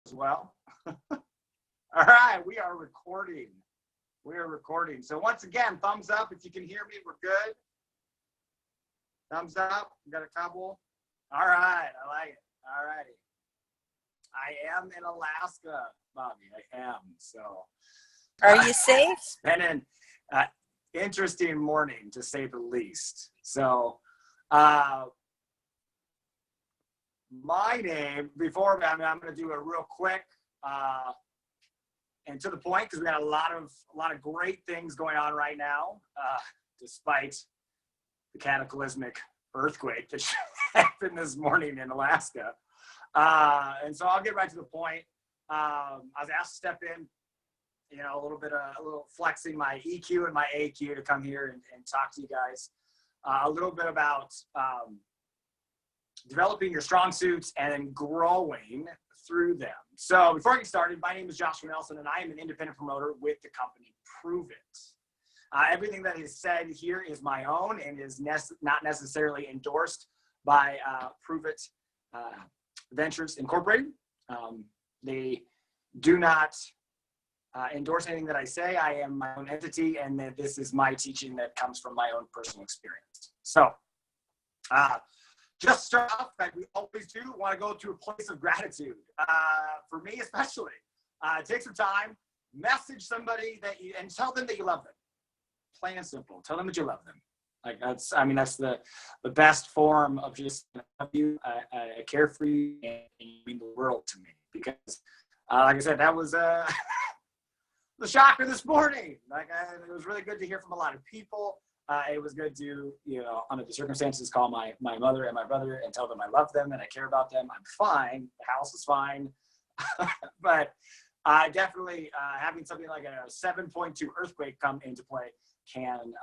as well. All right, we are recording. We are recording. So once again, thumbs up if you can hear me. We're good. Thumbs up. We got a couple. All right, I like it. All righty. I am in Alaska, Bobby. I am. So. Are you safe? It's been an interesting morning, to say the least. So, my name, before I'm going to do a real quick and to the point, because we got a lot of great things going on right now, despite the cataclysmic earthquake that happened this morning in Alaska. And so I'll get right to the point. I was asked to step in, a little flexing my EQ and my AQ to come here and talk to you guys a little bit about developing your strong suits and then growing through them. So before I get started, my name is Joshua Nelson, and I am an independent promoter with the company Pruvit. Everything that is said here is my own and is not necessarily endorsed by Pruvit Ventures Incorporated. They do not endorse anything that I say. I am my own entity, and that this is my teaching that comes from my own personal experience. So, just start off, like we always do, want to go to a place of gratitude. For me, especially, take some time, message somebody and tell them that you love them. Plain and simple. Tell them that you love them. Like that's the best form of just you. I care for you, and you mean the world to me. Because, like I said, that was the shocker this morning. It was really good to hear from a lot of people. It was good to, under the circumstances, call my mother and my brother and tell them I love them and I care about them. I'm fine. The house is fine. But definitely having something like a 7.2 earthquake come into play can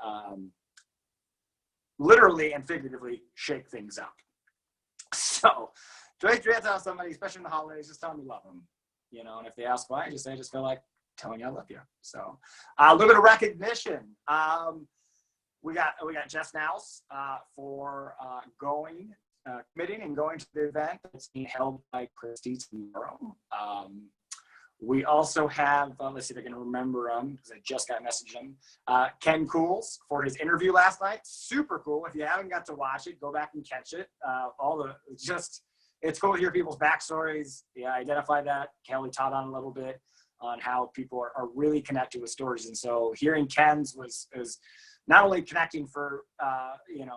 literally and figuratively shake things up. So, to tell somebody, especially in the holidays, just tell them you love them. And if they ask why, just say, I just feel like telling you I love you. So, a little bit of recognition. We got Jess Nouse for committing and going to the event that's being held by Christy tomorrow. We also have, let's see if I can remember them because I just got messaged them. Ken Cools for his interview last night. Super cool. If you haven't got to watch it, go back and catch it. It's cool to hear people's backstories. Yeah, I identified that. Kelly taught on a little bit on how people are really connected with stories. And so hearing Ken's was not only connecting for,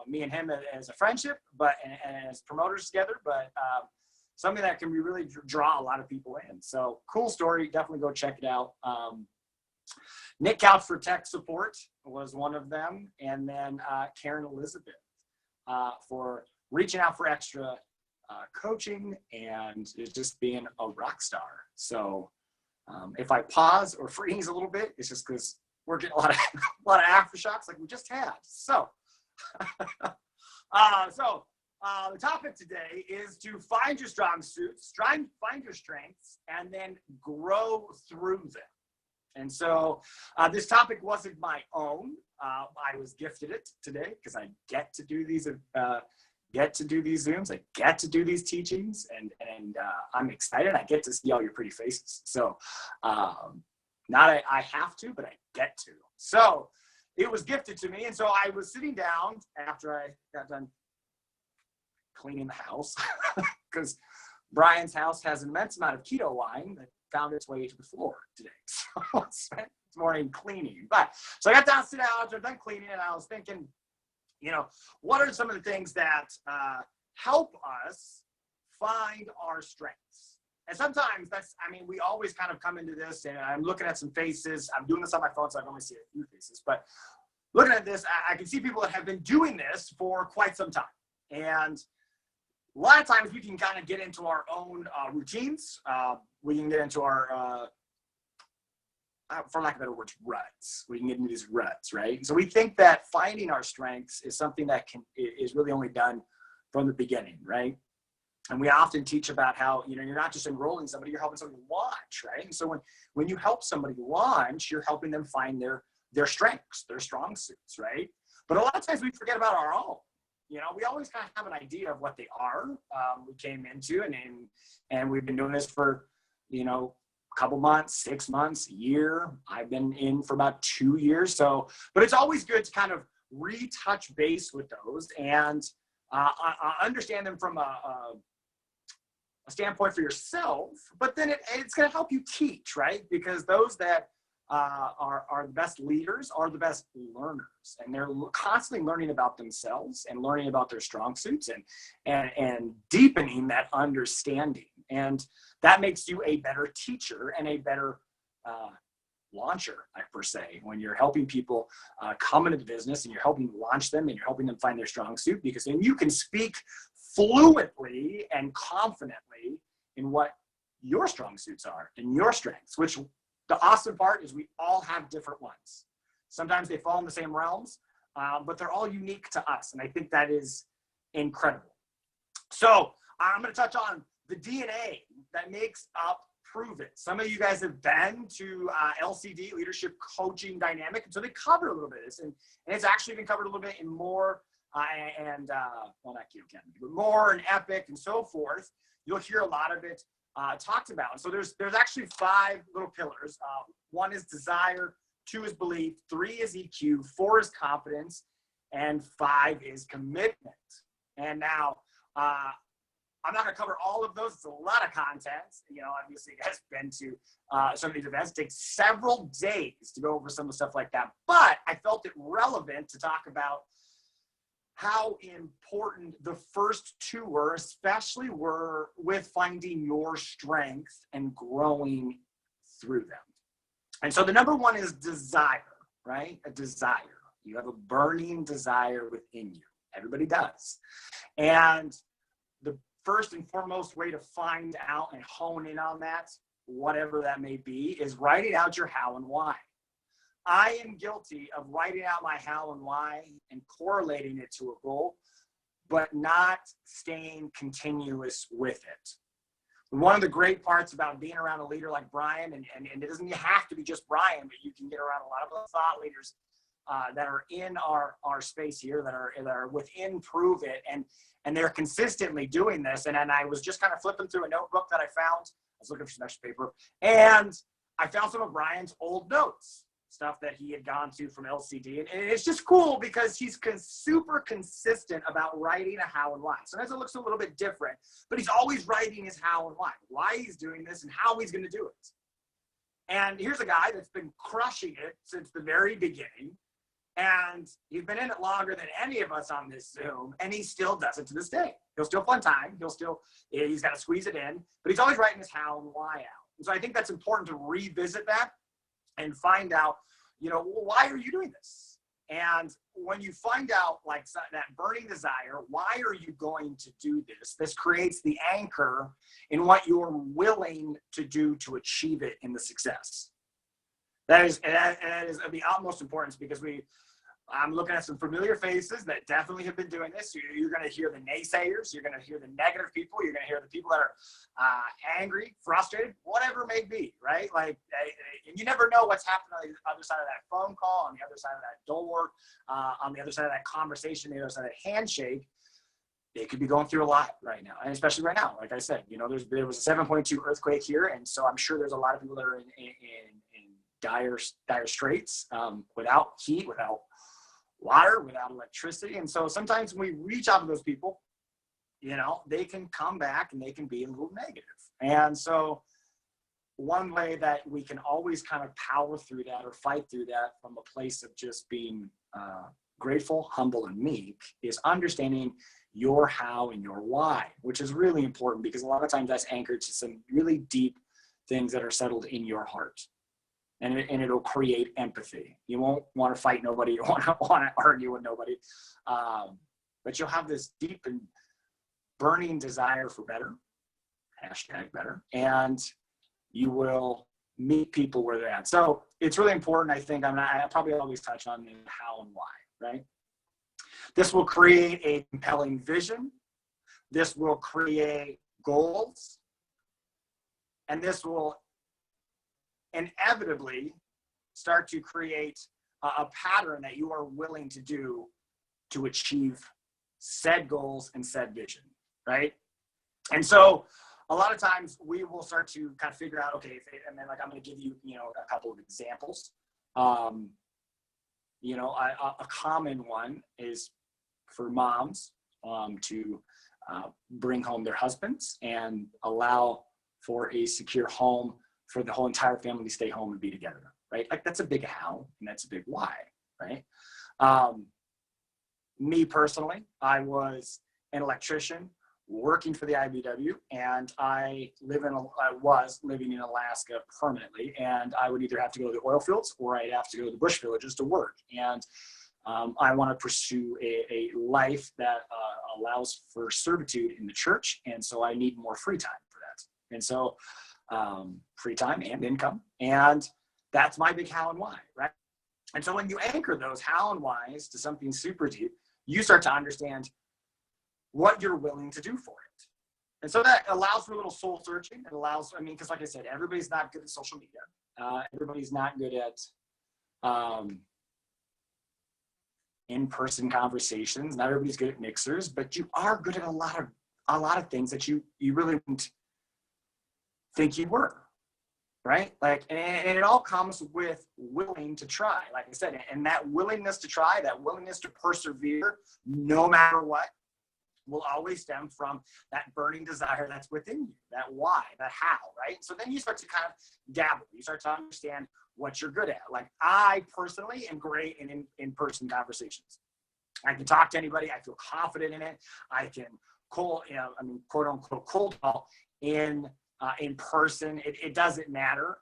me and him as a friendship, but and as promoters together, but something that can really draw a lot of people in. So cool story. Definitely go check it out. Nick Couch for tech support was one of them. And then Karen Elizabeth for reaching out for extra coaching and just being a rock star. So if I pause or freeze a little bit, it's just because we're getting a lot of aftershocks like we just had. So, the topic today is to find your strong suits, find your strengths, and then grow through them. And so this topic wasn't my own. I was gifted it today because I get to do these Zooms. I get to do these teachings, and I'm excited. I get to see all your pretty faces. So I have to, but I get to. So it was gifted to me. And so I was sitting down after I got done cleaning the house because Brian's house has an immense amount of keto wine that found its way to the floor today. So I spent this morning cleaning. So I got down, sit down, after I'm done cleaning, and I was thinking, what are some of the things that help us find our strengths? And sometimes we always kind of come into this, and I'm looking at some faces. I'm doing this on my phone, so I can only see a few faces. But looking at this, I can see people that have been doing this for quite some time. And a lot of times we can kind of get into our own routines. We can get into our, for lack of better words, ruts. We can get into these ruts, right? And so we think that finding our strengths is something that is really only done from the beginning, right? And we often teach about how, you're not just enrolling somebody, you're helping somebody launch, right? And so when you help somebody launch, you're helping them find their strengths, their strong suits, right? But a lot of times we forget about our own. We always kind of have an idea of what they are. We came into and we've been doing this for a couple months, 6 months, a year. I've been in for about 2 years. So, but it's always good to kind of retouch base with those and understand them from a standpoint for yourself, but then it's going to help you teach, right? Because those that are the best leaders are the best learners, and they're constantly learning about themselves and learning about their strong suits and deepening that understanding. And that makes you a better teacher and a better launcher, per se, when you're helping people come into the business and you're helping launch them and you're helping them find their strong suit, because then you can speak fluently and confidently in what your strong suits are and your strengths, which the awesome part is we all have different ones. Sometimes they fall in the same realms, but they're all unique to us. And I think that is incredible. So I'm going to touch on the DNA that makes up Pruvit. Some of you guys have been to LCD, Leadership Coaching Dynamic, and so they cover a little bit of this, and it's actually been covered a little bit in more well, not Keto Academy, but more and Epic and so forth. You'll hear a lot of it talked about. And so there's actually 5 little pillars. 1 is desire, 2 is belief, 3 is EQ, 4 is confidence, and 5 is commitment. And now, I'm not going to cover all of those. It's a lot of content. Obviously, you guys have been to some of these events. It takes several days to go over some of the stuff like that. But I felt it relevant to talk about how important the first 2 were, especially were with finding your strength and growing through them. And so the number 1 is desire, right? A desire. You have a burning desire within you. Everybody does. And the first and foremost way to find out and hone in on that, whatever that may be, is writing out your how and why. I am guilty of writing out my how and why and correlating it to a goal, but not staying continuous with it. One of the great parts about being around a leader like Brian, and it doesn't have to be just Brian, but you can get around a lot of thought leaders that are in our space here, that are within Pruvit, and they're consistently doing this. And I was just kind of flipping through a notebook that I found. I was looking for some extra paper, and I found some of Brian's old notes, stuff that he had gone to from LCD. And it's just cool because he's super consistent about writing a how and why. Sometimes it looks a little bit different, but he's always writing his how and why he's doing this and how he's going to do it. And here's a guy that's been crushing it since the very beginning. And he's been in it longer than any of us on this Zoom, and he still does it to this day. He'll still find time. He's got to squeeze it in, but he's always writing his how and why out. And so I think that's important to revisit that and find out, why are you doing this? And when you find out like that burning desire, why are you going to do this? This creates the anchor in what you're willing to do to achieve it in the success. That is of the utmost importance, because I'm looking at some familiar faces that definitely have been doing this. You're going to hear the naysayers. You're going to hear the negative people. You're going to hear the people that are angry, frustrated, whatever it may be, right? Like, and you never know what's happening on the other side of that phone call, on the other side of that door, on the other side of that conversation, the other side of that handshake. They could be going through a lot right now, and especially right now. Like I said, there was a 7.2 earthquake here, and so I'm sure there's a lot of people that are in dire straits, without heat, without water, without electricity. And so sometimes when we reach out to those people, they can come back and they can be a little negative. And so one way that we can always kind of power through that or fight through that from a place of just being grateful, humble, and meek is understanding your how and your why, which is really important, because a lot of times that's anchored to some really deep things that are settled in your heart. And it'll create empathy. You won't want to fight nobody. You won't want to argue with nobody. But you'll have this deep and burning desire for better, #better, and you will meet people where they're at. So it's really important, I think. I probably always touch on the how and why, right? This will create a compelling vision. This will create goals. And this will inevitably start to create a pattern that you are willing to do to achieve said goals and said vision, right? And so a lot of times we will start to kind of figure out, okay, and then like I'm going to give you, a couple of examples. A common one is for moms to bring home their husbands and allow for a secure home for the whole entire family to stay home and be together, right? Like that's a big how and that's a big why, right? Me personally, I was an electrician working for the IBW, and I was living in Alaska permanently, and I would either have to go to the oil fields or I'd have to go to the bush villages to work. And I want to pursue a life that allows for servitude in the church, and so I need more free time for that. And so free time and income, and that's my big how and why, right? And so when you anchor those how and whys to something super deep, you start to understand what you're willing to do for it. And so that allows for a little soul searching. It allows, because like I said, everybody's not good at social media. Everybody's not good at in-person conversations. Not everybody's good at mixers, but you are good at a lot of things that you really wouldn't think you were, right? Like, and it all comes with willing to try, like I said, and that willingness to try, that willingness to persevere, no matter what, will always stem from that burning desire that's within you, that why, that how, right? So then you start to kind of dabble. You start to understand what you're good at. Like I personally am great in in-person conversations. I can talk to anybody. I feel confident in it. I can quote unquote cold call in person. It doesn't matter.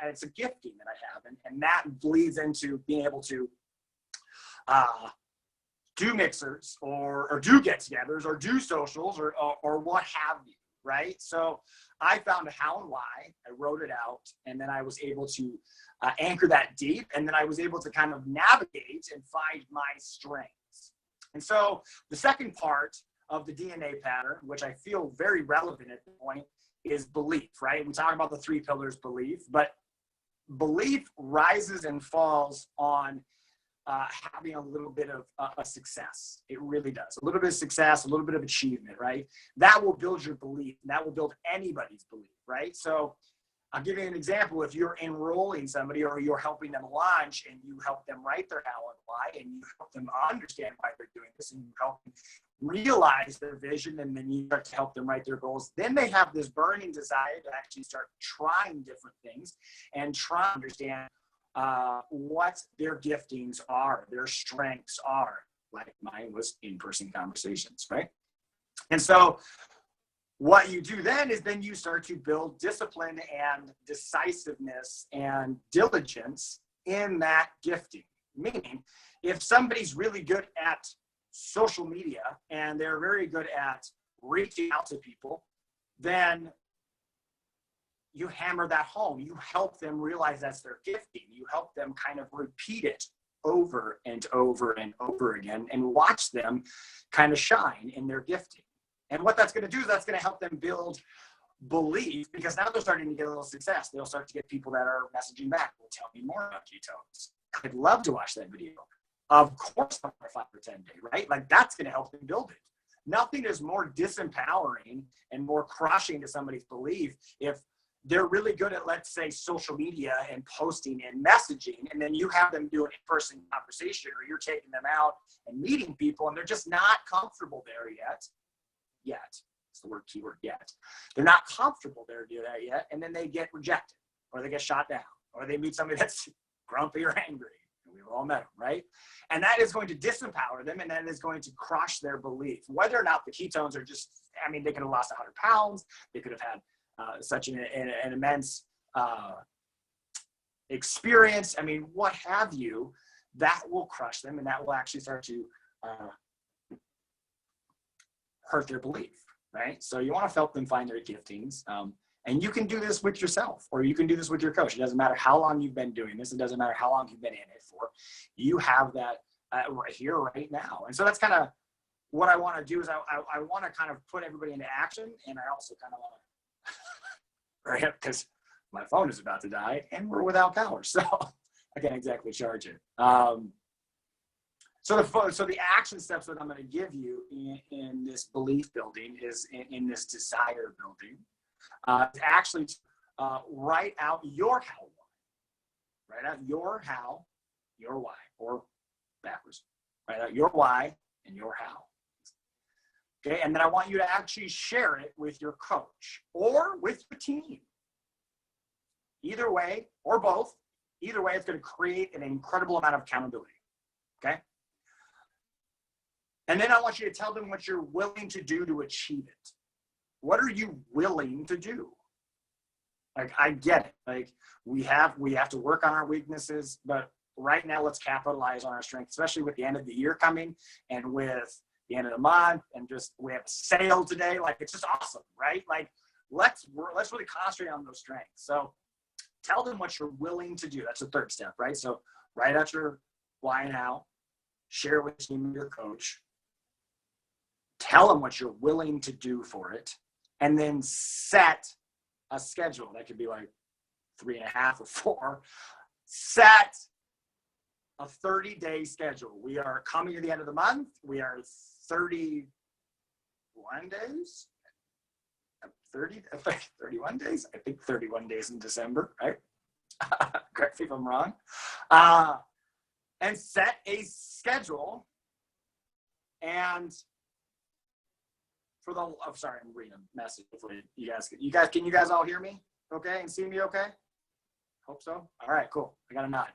It's a gifting that I have, and that bleeds into being able to do mixers or do get-togethers or do socials or what have you, right? So I found a how and why. I wrote it out, and then I was able to anchor that deep, and then I was able to kind of navigate and find my strengths. And so the second part of the DNA pattern, which I feel very relevant at the point, is belief, right? We talk about the 3 pillars belief, but belief rises and falls on having a little bit of a success. It really does. A little bit of success, a little bit of achievement, right? That will build your belief. And that will build anybody's belief, right? So I'll give you an example. If you're enrolling somebody or you're helping them launch and you help them write their how and why, and you help them understand why they're doing this, and you help them realize their vision, and then you start to help them write their goals, then they have this burning desire to actually start trying different things and try to understand what their giftings are, their strengths are. Like mine was in-person conversations, right? And so what you do then is then you start to build discipline and decisiveness and diligence in that gifting. Meaning, if somebody's really good at social media and they're very good at reaching out to people, then you hammer that home. You help them realize that's their gifting. You help them kind of repeat it over and over and over again and watch them kind of shine in their gifting. And what that's going to do is that's going to help them build belief, because now they're starting to get a little success. They'll start to get people that are messaging back. Well, tell me more about ketones. I'd love to watch that video. Of course, I'm on a 5 or 10 day, right? Like that's going to help them build it. Nothing is more disempowering and more crushing to somebody's belief if they're really good at, let's say, social media and posting and messaging, and then you have them do an in-person conversation, or you're taking them out and meeting people, and they're just not comfortable there yet. It's the word keyword yet. They're not comfortable there to do that yet, and then they get rejected, or they get shot down, or they meet somebody that's grumpy or angry. We've all met them, right? And that is going to disempower them, and that is going to crush their belief. Whether or not the ketones are just, they could have lost 100 pounds, they could have had such an immense experience, what have you, that will crush them, and that will actually start to hurt their belief, right? So you want to help them find their giftings, and you can do this with yourself, or you can do this with your coach. It doesn't matter how long you've been doing this. It doesn't matter how long you've been in it for. You have that right here, right now. And so that's kind of what I want to do is I want to kind of put everybody into action, and I also kind of want to right? Because my phone is about to die and we're without power. So I can't exactly charge it. So the action steps that I'm going to give you in this belief building is in this desire building, is actually write out your how why. Write out your how, your why, or backwards. Write out your why and your how. Okay, and then I want you to actually share it with your coach or with your team. Either way, or both, either way, it's going to create an incredible amount of accountability. Okay? And then I want you to tell them what you're willing to do to achieve it. What are you willing to do? Like, I get it. Like, we have to work on our weaknesses, but right now let's capitalize on our strengths, especially with the end of the year coming and with the end of the month, and just we have a sale today. Like, it's just awesome, right? Like, let's really concentrate on those strengths. So tell them what you're willing to do. That's the third step, right? So write out your why and how, share it with your coach, tell them what you're willing to do for it, and then set a schedule. That could be like 3.5 or 4. Set a 30-day schedule. We are coming to the end of the month. We are 31 days. 31 days? I think 31 days in December, right? Correct me if I'm wrong. And set a schedule. And for the, I'm sorry, I'm reading a message. Hopefully you guys, can you guys all hear me okay and see me okay? Hope so. All right, cool. I got a nod.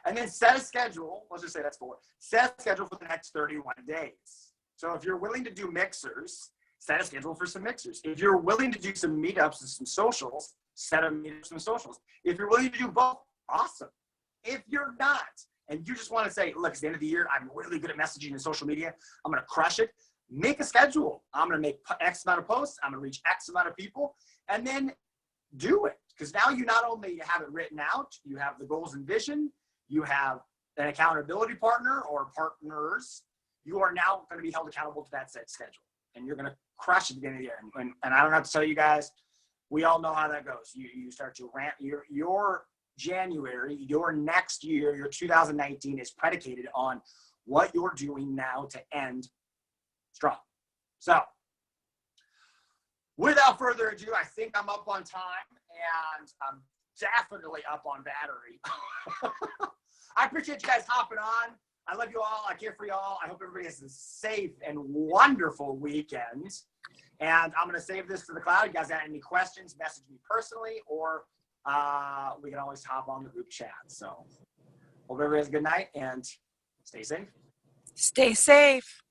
And then set a schedule. Let's just say that's 4. Set a schedule for the next 31 days. So if you're willing to do mixers, set a schedule for some mixers. If you're willing to do some meetups and some socials, set a meetup, some socials. If you're willing to do both, awesome. If you're not, and you just want to say, look, it's the end of the year, I'm really good at messaging and social media, I'm going to crush it, make a schedule. I'm going to make X amount of posts, I'm going to reach X amount of people, and then do it. Because now you not only have it written out, you have the goals and vision, you have an accountability partner or partners, you are now going to be held accountable to that set schedule. And you're going to crush at the beginning of the year. And I don't have to tell you guys, we all know how that goes. You start to ramp your January, your next year, your 2019 is predicated on what you're doing now to end strong. So without further ado, I think I'm up on time, and I'm definitely up on battery. I appreciate you guys hopping on. I love you all. I care for you all. I hope everybody has a safe and wonderful weekend. And I'm going to save this to the cloud. You guys got any questions, message me personally, or we can always hop on the group chat. So hope everybody has a good night and stay safe. Stay safe.